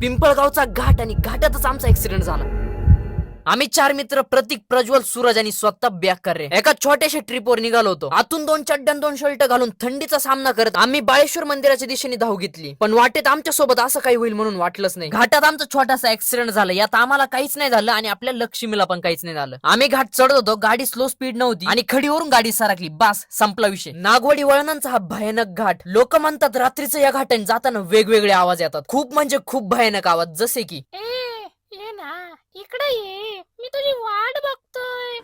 पिंपळगावचा घाट आणि घाटातच आमचा ऍक्सिडेंट झाला. आम्ही 4 मित्र प्रतीक, प्रज्वल, सूरज आणि स्वतः बॅक रे एका छोट्याशा ट्रिपवर निघालो होतो. आतून 2 चड्ड्या 2 शर्ट घालून थंडीचा सामना करत आम्ही बाळेश्वर मंदिराच्या दिशेने धाव घेतली. पण वाटेत आमच्या सोबत असं काही होईल म्हणून वाटलंच नाही. घाटात आमचा छोटासा ऍक्सिडेंट झाला. यात आम्हाला काहीच नाही झालं आणि आपल्या लक्ष्मीला पण काहीच नाही झालं. आम्ही घाट चढत होतो, गाडी स्लो स्पीड नव्हती आणि खडीवरून गाडी सरकली. बास, संपला विषय. नागवडी वळणांचा हा भयानक घाट. लोक म्हणतात रात्रीचं या घाटाने जाताना वेगवेगळे आवाज येतात. खूप म्हणजे खूप भयानक आवाज, जसे की ये ना इकडे ये, मी तुझी वाट बघतोय.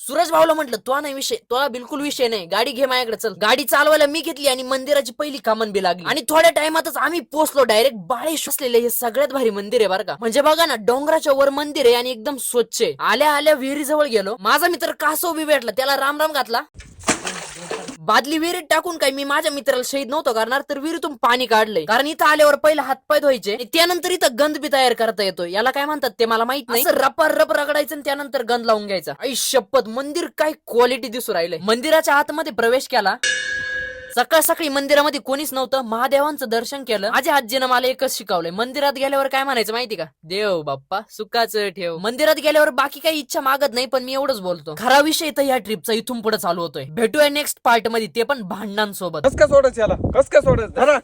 सूरज भाऊला म्हटलं तो नाही विषय, तो बिलकुल विषय नाही, गाडी घे माझ्याकडे, चल. गाडी चालवायला मी घेतली आणि मंदिराची पहिली कामन बी लागली आणि थोड्या टाइमातच आम्ही पोहोचलो डायरेक्ट बाळेश्वर. असलेले हे सगळ्यात भारी मंदिर आहे बरं का. म्हणजे बघा ना, डोंगराच्या वर मंदिर आहे आणि एकदम स्वच्छ आहे. आल्या आल्या विहिरी जवळ गेलो. माझा मित्र कासव बी भेटला, त्याला राम राम घातला. बादली विहिरीत टाकून काय मी माझ्या मित्राला शहीद नव्हतो करणार, तर विहिरीतून पाणी काढलंय. कारण इथं आल्यावर पहिला हातपाय धुवायचे, त्यानंतर इथं गंध बी तयार करता येतो. याला काय म्हणतात ते मला माहित नाही. रपर रप रगडायचं आणि त्यानंतर गंध लावून घ्यायचा. आई शपथ, मंदिर काय क्वालिटी दिसू राहिलंय. मंदिराच्या आतमध्ये प्रवेश केला. सकाळ सकाळी मंदिरामध्ये कोणीच नव्हतं. महादेवांचं दर्शन केलं. माझ्या आजीनं मला एकच शिकवलंय, मंदिरात गेल्यावर काय म्हणायचं माहिती का? देव बाप्पा सुखाचं ठेव. मंदिरात गेल्यावर बाकी काही इच्छा मागत नाही, पण मी एवढंच बोलतो. खरा विषय तर या ट्रिपचा इथून पुढे चालू होतोय. भेटूया नेक्स्ट पार्ट मध्ये, ते पण भांडणांसोबत. कस काय सोडायचं याला, कस काय सोडायचं.